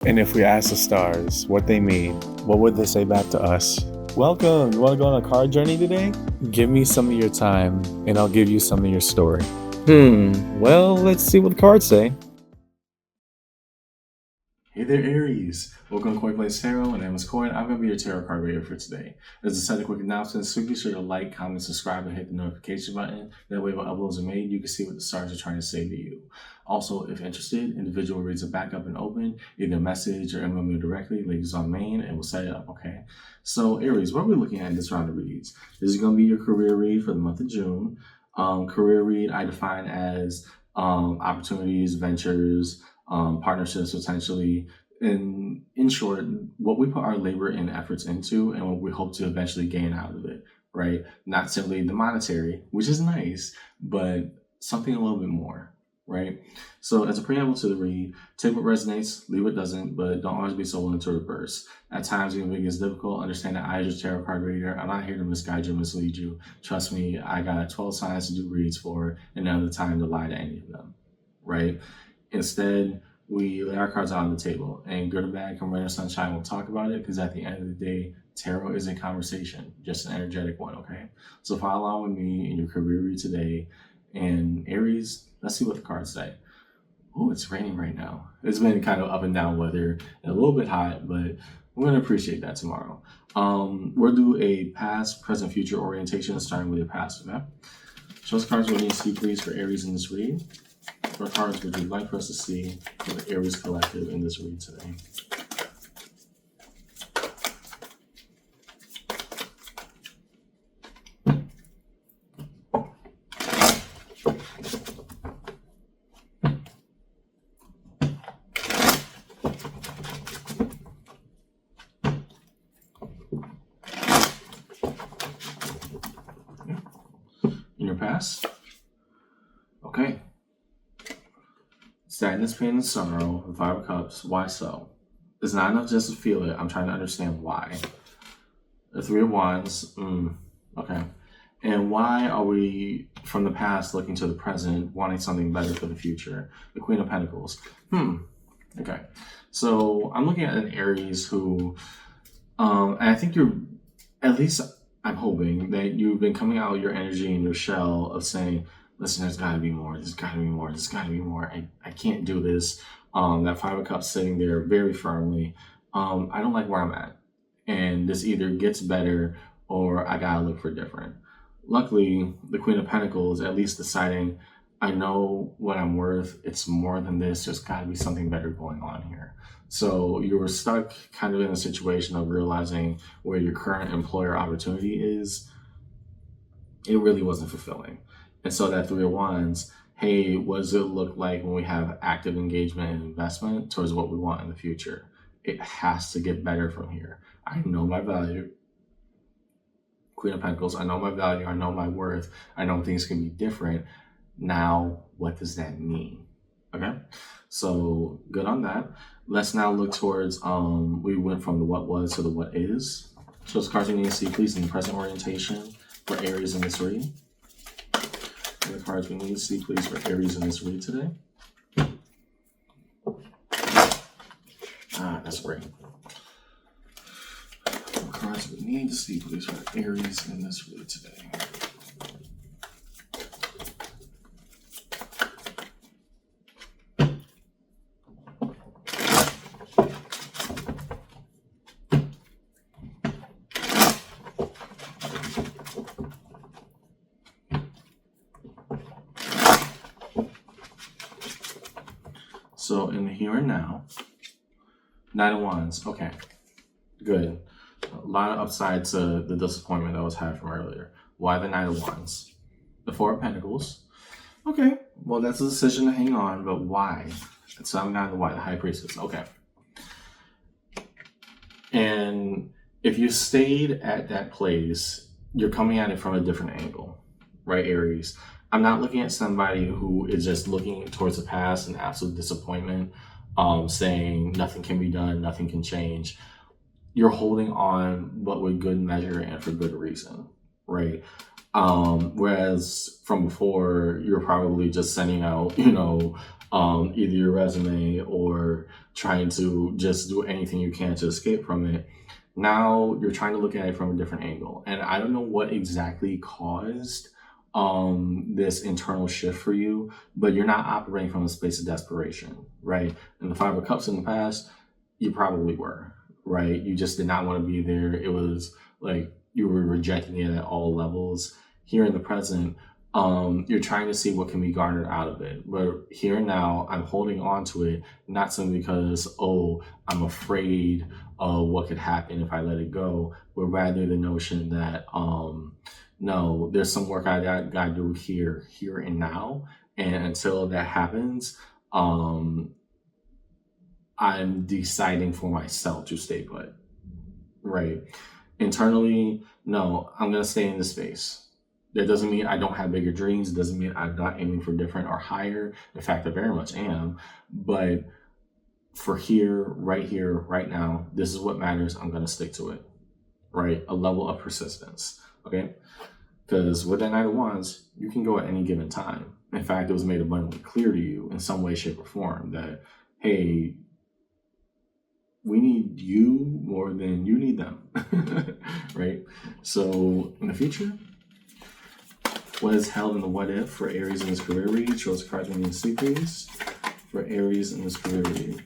And if we ask the stars what they mean, what would they say back to us? Welcome! You want to go on a card journey today? Give me some of your time, and I'll give you some of your story. Well, let's see what the cards say. Hey there, Aries. Welcome to Coin Plays Tarot. My name is Coin. I'm going to be your tarot card reader for today. There's a set of quick announcements, so be sure to like, comment, subscribe, and hit the notification button. That way when uploads are made, you can see what the stars are trying to say to you. Also, if interested, individual reads are back up and open. Either message or email me directly, ladies on main, and we'll set it up, okay? So, Aries, what are we looking at in this round of reads? This is going to be your career read for the month of June. Career read I define as opportunities, ventures, partnerships potentially, and in short, what we put our labor and efforts into and what we hope to eventually gain out of it, right? Not simply the monetary, which is nice, but something a little bit more, right? So as a preamble to the read, take what resonates, leave what doesn't, but don't always be so willing to reverse. At times, even if it gets difficult, understand that I, as your tarot card reader, I'm not here to misguide you, mislead you. Trust me, I got 12 signs to do reads for, and none of the time to lie to any of them, right? Instead, we lay our cards out on the table, and good or bad, come rain or sunshine, we'll talk about it, because at the end of the day, tarot is a conversation, just an energetic one, okay? So follow along with me in your career read today, and Aries, let's see what the cards say. Oh, it's raining right now. It's been kind of up and down weather, and a little bit hot, but we're going to appreciate that tomorrow. We'll do a past, present, future orientation, starting with your past, okay? Show us cards we need to see, please, for Aries in this read. What cards would you like for us to see for the Aries Collective in this read today? In your past? Okay. Sadness, pain, and sorrow, the Five of Cups. Why so? It's not enough just to feel it. I'm trying to understand why. The Three of Wands. Okay. And why are we, from the past, looking to the present, wanting something better for the future? The Queen of Pentacles. Okay. So I'm looking at an Aries who, and I think you're, at least I'm hoping that you've been coming out of your energy and your shell of saying, listen, there's got to be more. There's got to be more. There's got to be more. I can't do this. That Five of Cups sitting there very firmly. I don't like where I'm at. And this either gets better or I got to look for different. Luckily, the Queen of Pentacles at least deciding, I know what I'm worth. It's more than this. There's got to be something better going on here. So you were stuck kind of in a situation of realizing where your current employer opportunity is. It really wasn't fulfilling. And so that Three of Wands, hey, what does it look like when we have active engagement and investment towards what we want in the future? It has to get better from here. I know my value. Queen of Pentacles, I know my value. I know my worth. I know things can be different. Now, what does that mean? Okay, so good on that. Let's now look towards, we went from the what was to the what is. So those cards you need to see, please, in the present orientation for Aries in this read. And the cards we need to see, please, for Aries in this read today. That's great. The cards we need to see, please, for Aries in this read today. So in the here and now, Nine of Wands. Okay, good. A lot of upside to the disappointment that was had from earlier. Why the Nine of Wands? The Four of Pentacles. Okay, well, that's a decision to hang on, but why? So I'm not the why, the High Priestess. Okay. And if you stayed at that place, you're coming at it from a different angle, right, Aries? I'm not looking at somebody who is just looking towards the past and absolute disappointment, saying nothing can be done, nothing can change. You're holding on, but with good measure and for good reason, right? Whereas from before, you're probably just sending out, either your resume or trying to just do anything you can to escape from it. Now you're trying to look at it from a different angle. And I don't know what exactly caused this internal shift for you, but you're not operating from a space of desperation, right? And the Five of Cups in the past, you probably were, right? You just did not want to be there. It was like you were rejecting it at all levels. Here in the present, you're trying to see what can be garnered out of it. But here and now, I'm holding on to it, not simply because, oh, I'm afraid of what could happen if I let it go, but rather the notion that, no, there's some work I got to do here and now. And until that happens, I'm deciding for myself to stay put, right? Internally, no, I'm going to stay in this space. That doesn't mean I don't have bigger dreams. It doesn't mean I'm not aiming for different or higher. In fact, I very much am. But for here, right now, this is what matters. I'm going to stick to it, right? A level of persistence, okay? Because with that Knight of Wands, you can go at any given time. In fact, it was made abundantly clear to you in some way, shape, or form that, hey, we need you more than you need them, right? So in the future, what is held in the what if for Aries in this career read? Shows cards we need to see, please. For Aries in this career read.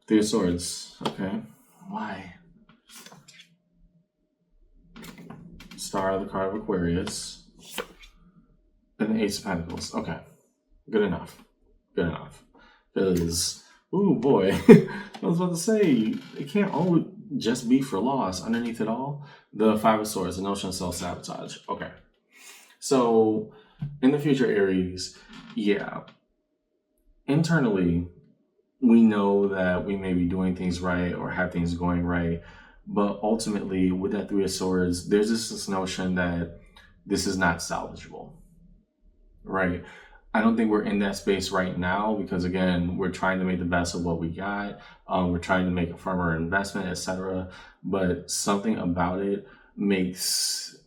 Three of Swords. Okay. Why? Star of the card of Aquarius. And the Ace of Pentacles. Okay. Good enough. Good enough. Because, ooh boy, I was about to say, it can't always just be for loss. Underneath it all, the Five of Swords, the notion of self-sabotage. Okay. So, in the future, Aries, yeah. Internally, we know that we may be doing things right or have things going right. But ultimately, with that Three of Swords, there's this notion that this is not salvageable, right? I don't think we're in that space right now because, again, we're trying to make the best of what we got. We're trying to make a firmer investment, etc. But something about it makes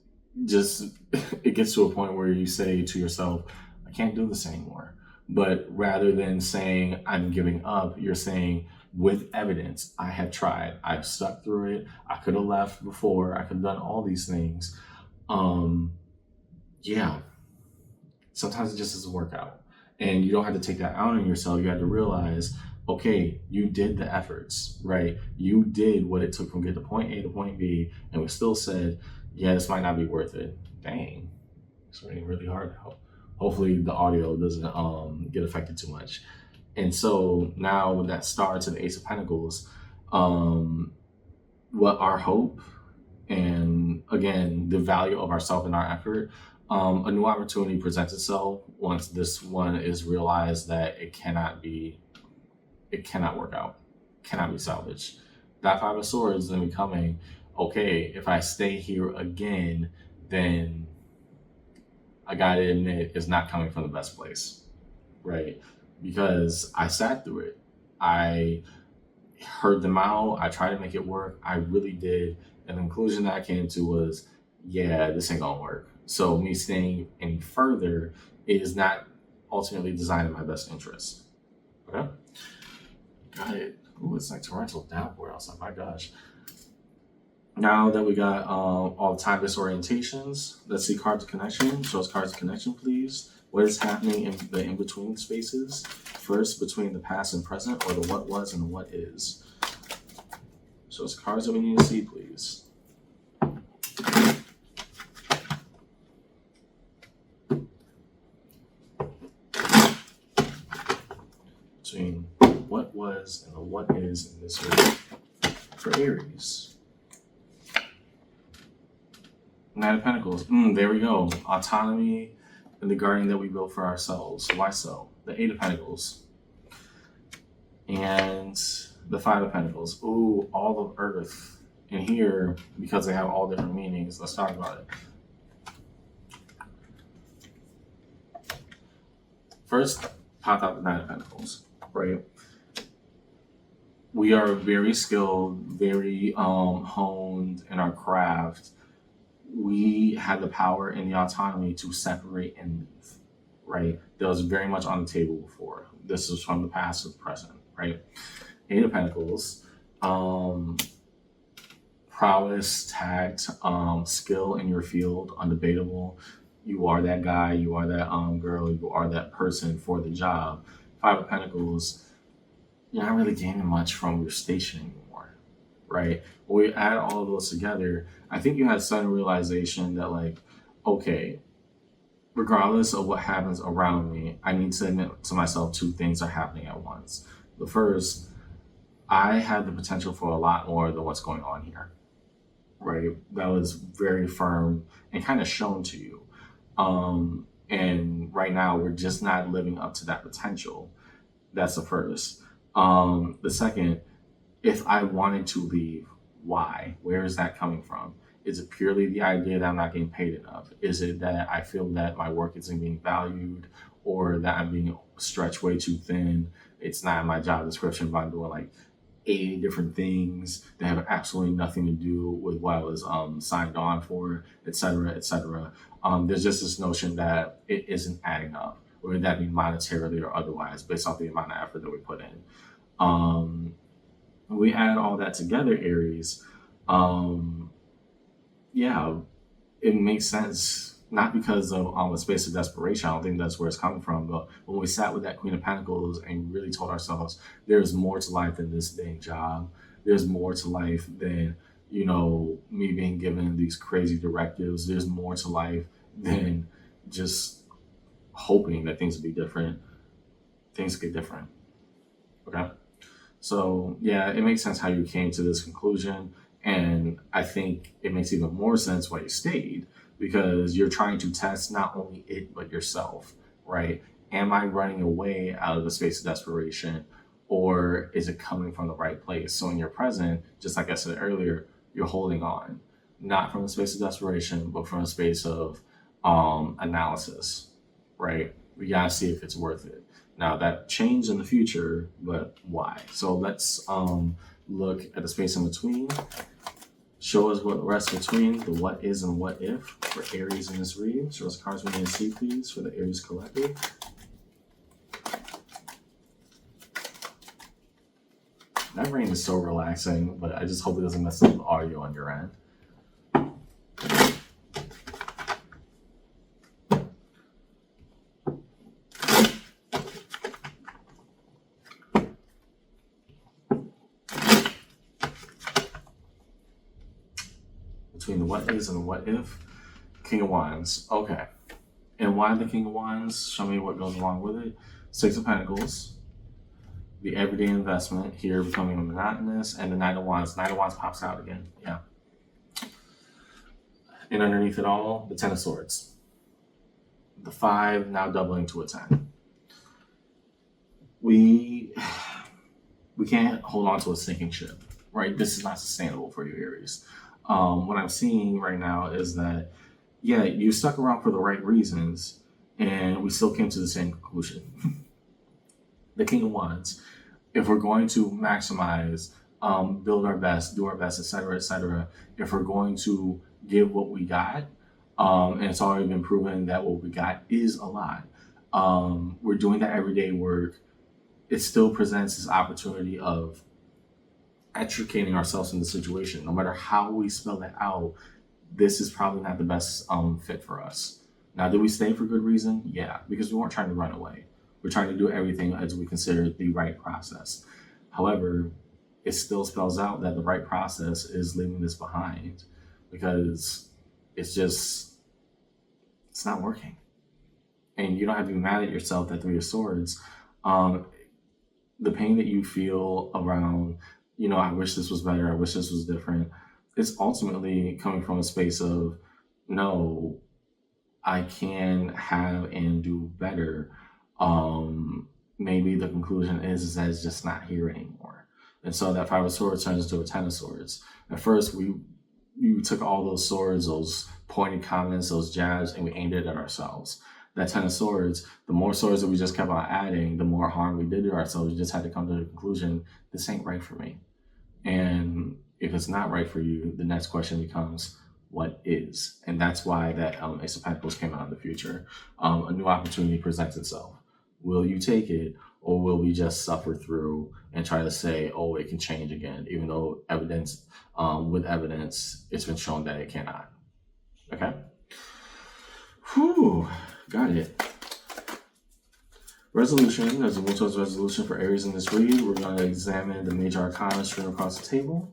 it gets to a point where you say to yourself, I can't do this anymore. But rather than saying I'm giving up, you're saying, with evidence, I have tried. I've stuck through it. I could have left before. I could have done all these things. Yeah. Sometimes it just doesn't work out. And you don't have to take that out on yourself. You have to realize, okay, you did the efforts, right? You did what it took from get to point A to point B, and we still said, yeah, this might not be worth it. Dang. It's raining really hard out. Hopefully the audio doesn't get affected too much. And so now with that star to the Ace of Pentacles, what our hope and, again, the value of ourself and our effort, a new opportunity presents itself once this one is realized that it cannot work out, cannot be salvaged. That Five of Swords then becoming, okay, if I stay here again, then I gotta admit it's not coming from the best place, right? Because I sat through it. I heard them out. I tried to make it work. I really did. And the conclusion that I came to was, yeah, this ain't gonna work. So me staying any further is not ultimately designed in my best interest. Okay? Got it. Ooh, it's like torrential downpour outside. My gosh. Now that we got all the time disorientations, let's see cards of connection. Show us cards of connection, please. What is happening in the in-between spaces? First, between the past and present, or the what was and the what is. Show us cards that we need to see, please. Between what was and the what is in this week for Aries. Knight of Pentacles. There we go. Autonomy and the guardian that we built for ourselves. Why so? The Eight of Pentacles. And the Five of Pentacles. Ooh, all of Earth. And here, because they have all different meanings, let's talk about it. First, pop out the Nine of Pentacles, right? We are very skilled, very honed in our craft. We have the power and the autonomy to separate and leave, right? That was very much on the table before. This is from the past to the present, right? Eight of Pentacles, prowess, tact, skill in your field, undebatable. You are that guy, you are that girl, you are that person for the job. Five of Pentacles, you're not really gaining much from your station anymore, right? When we add all of those together, I think you had a sudden realization that, like, okay, regardless of what happens around me, I need to admit to myself two things are happening at once. The first, I have the potential for a lot more than what's going on here, right? That was very firm and kind of shown to you. And right now, we're just not living up to that potential. That's the first. The second, if I wanted to leave, why? Where is that coming from? Is it purely the idea that I'm not getting paid enough? Is it that I feel that my work isn't being valued, or that I'm being stretched way too thin? It's not in my job description, but I'm doing like 80 different things that have absolutely nothing to do with what I was signed on for, et cetera, et cetera. There's just this notion that it isn't adding up, whether that be monetarily or otherwise, based off the amount of effort that we put in. We add all that together, Aries. Yeah, it makes sense. Not because of a space of desperation. I don't think that's where it's coming from. But when we sat with that Queen of Pentacles and really told ourselves, there's more to life than this dang job. There's more to life than, me being given these crazy directives. There's more to life than just hoping that things would be different. Things get different. Okay. So yeah, it makes sense how you came to this conclusion. And I think it makes even more sense why you stayed, because you're trying to test not only it, but yourself, right? Am I running away out of a space of desperation, or is it coming from the right place? So in your present, just like I said earlier, you're holding on, not from a space of desperation, but from a space of analysis, right? We gotta see if it's worth it. Now that changed in the future, but why? So let's look at the space in between. Show us what rests between the what is and what if for Aries in this reading. Show us cards we need to see, please, for the Aries collective. That rain is so relaxing, but I just hope it doesn't mess up the audio on your end. Between the what is and the what if. King of Wands. Okay. And why the King of Wands? Show me what goes along with it. Six of Pentacles. The everyday investment here becoming monotonous. And the Knight of Wands. Knight of Wands pops out again. Yeah. And underneath it all, the Ten of Swords. The 5 now doubling to a 10. We can't hold on to a sinking ship, right? This is not sustainable for you, Aries. What I'm seeing right now is that, yeah, you stuck around for the right reasons, and we still came to the same conclusion. The King of Wands, if we're going to maximize, build our best, do our best, et cetera, if we're going to give what we got, and it's already been proven that what we got is a lot, we're doing that everyday work, it still presents this opportunity of extricating ourselves from the situation. No matter how we spell that out, this is probably not the best fit for us. Now, did we stay for good reason? Yeah, because we weren't trying to run away. We're trying to do everything as we consider the right process. However, it still spells out that the right process is leaving this behind, because it's not working. And you don't have to be mad at yourself that Three of Swords, the pain that you feel around, I wish this was better, I wish this was different, it's ultimately coming from a space of, no, I can have and do better. Maybe the conclusion is that it's just not here anymore. And so that Five of Swords turns into a Ten of Swords. At first, you took all those swords, those pointed comments, those jabs, and we aimed it at ourselves. That 10 of swords, the more swords that we just kept on adding, the more harm we did to ourselves. We just had to come to the conclusion, this ain't right for me. And if it's not right for you, the next question becomes, what is? And that's why that Ace of Pentacles came out in the future. A new opportunity presents itself. Will you take it, or will we just suffer through and try to say, oh, it can change again, even though with evidence, it's been shown that it cannot. Okay? Whew, got it. Resolution, as a move towards resolution for Aries in this read, we're going to examine the major arcana strewn across the table.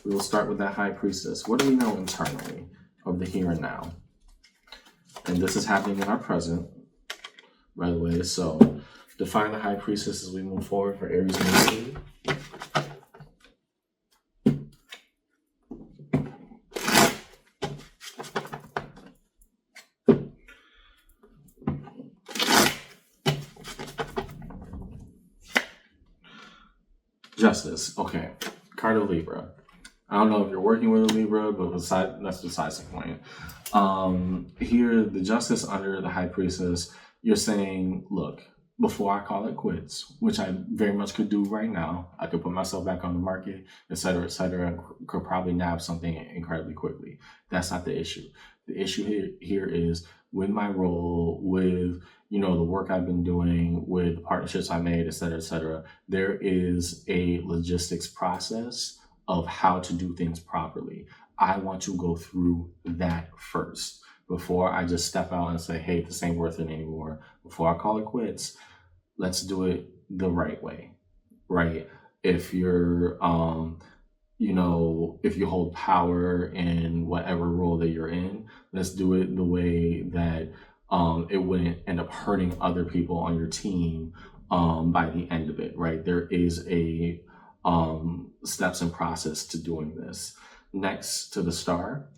We will start with that High Priestess. What do we know internally of the here and now? And this is happening in our present, by the way. So define the High Priestess as we move forward for Aries in this read. Justice. Okay. Card of Libra. I don't know if you're working with a Libra, but that's besides the point. Here, the Justice under the High Priestess, you're saying, look, before I call it quits, which I very much could do right now, I could put myself back on the market, et cetera, and could probably nab something incredibly quickly. That's not the issue. The issue here is with my role, with the work I've been doing, with the partnerships I made, et cetera, there is a logistics process of how to do things properly. I want to go through that first before I just step out and say, hey, this ain't worth it anymore. Before I call it quits, let's do it the right way, right? If you're, if you hold power in whatever role that you're in, let's do it the way that it wouldn't end up hurting other people on your team by the end of it, right? There is a steps and process to doing this. Next to the Star,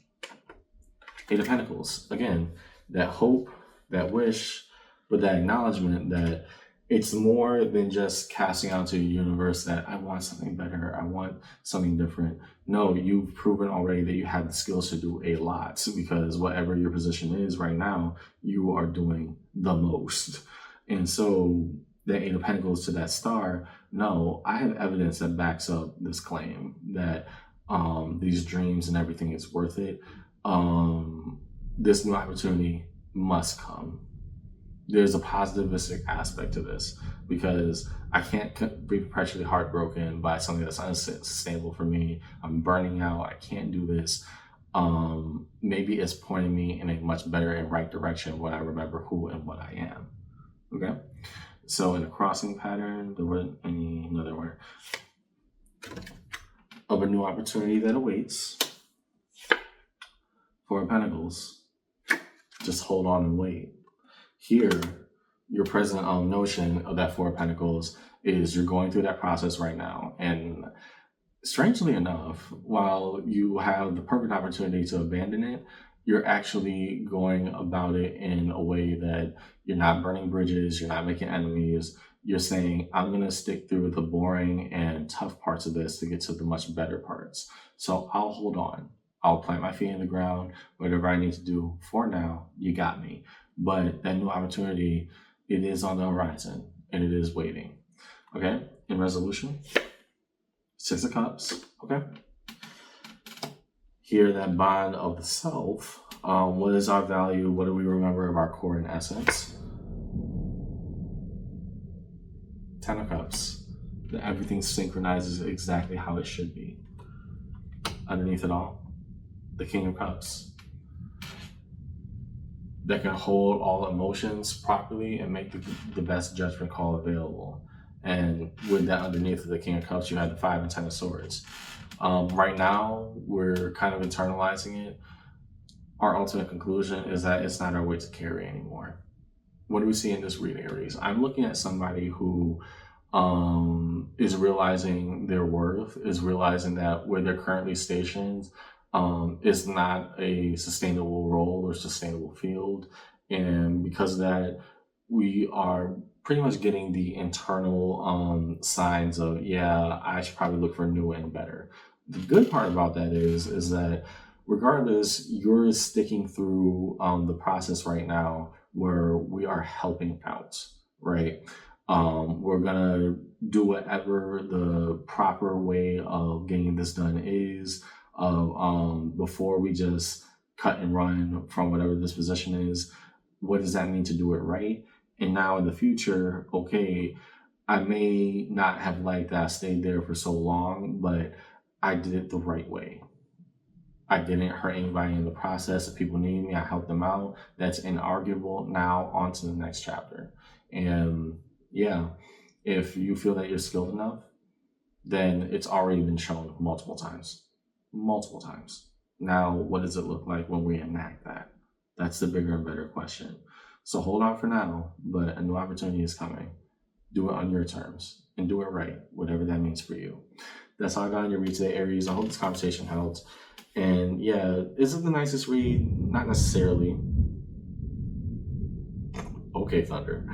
Eight of Pentacles. Again, that hope, that wish, but that acknowledgement that it's more than just casting out to the universe that I want something better, I want something different. No, you've proven already that you have the skills to do a lot, because whatever your position is right now, you are doing the most. And so the Eight of Pentacles to that Star, no, I have evidence that backs up this claim that these dreams and everything is worth it. This new opportunity must come. There's a positivistic aspect to this, because I can't be perpetually heartbroken by something that's unsustainable for me. I'm burning out. I can't do this. Maybe it's pointing me in a much better and right direction when I remember who and what I am. Okay? So in a crossing pattern, there wasn't another word of a new opportunity that awaits. Four of Pentacles. Just hold on and wait. Here, your present notion of that Four of Pentacles is you're going through that process right now. And strangely enough, while you have the perfect opportunity to abandon it, you're actually going about it in a way that you're not burning bridges, you're not making enemies. You're saying, I'm going to stick through the boring and tough parts of this to get to the much better parts. So I'll hold on. I'll plant my feet in the ground, whatever I need to do. For now, you got me. But that new opportunity, it is on the horizon and it is waiting. Okay? In resolution, Six of Cups. Okay? Here, that bond of the self. What is our value? What do we remember of our core and essence? Ten of Cups. That everything synchronizes exactly how it should be. Underneath it all, the King of Cups. That can hold all emotions properly and make the best judgment call available. And with that underneath of the King of Cups, you had the Five and Ten of Swords. Right now, we're kind of internalizing it. Our ultimate conclusion is that it's not our way to carry anymore. What do we see in this read, Aries? I'm looking at somebody who is realizing their worth, is realizing that where they're currently stationed is not a sustainable role or sustainable field. And because of that, we are pretty much getting the internal signs of, yeah, I should probably look for new and better. The good part about that is that regardless, you're sticking through the process right now, where we are helping out, right? We're gonna do whatever the proper way of getting this done is, before we just cut and run from whatever this position is. What does that mean to do it right? And now in the future, okay, I may not have liked that I stayed there for so long, but I did it the right way. I didn't hurt anybody in the process. If people need me, I helped them out. That's inarguable. Now on to the next chapter. And yeah, if you feel that you're skilled enough, then it's already been shown multiple times. Multiple times. Now, what does it look like when we enact that? That's the bigger and better question. So hold on for now, but a new opportunity is coming. Do it on your terms and do it right, whatever that means for you. That's all I got on your read today, Aries. I hope this conversation helped. And yeah, is it the nicest read? Not necessarily. Okay, Thunder.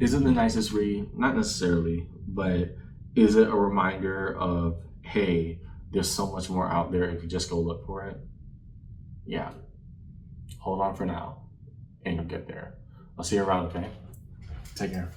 Is it the nicest read? Not necessarily, but is it a reminder of, hey, there's so much more out there if you just go look for it? Yeah. Hold on for now, and you'll get there. I'll see you around, okay? Take care.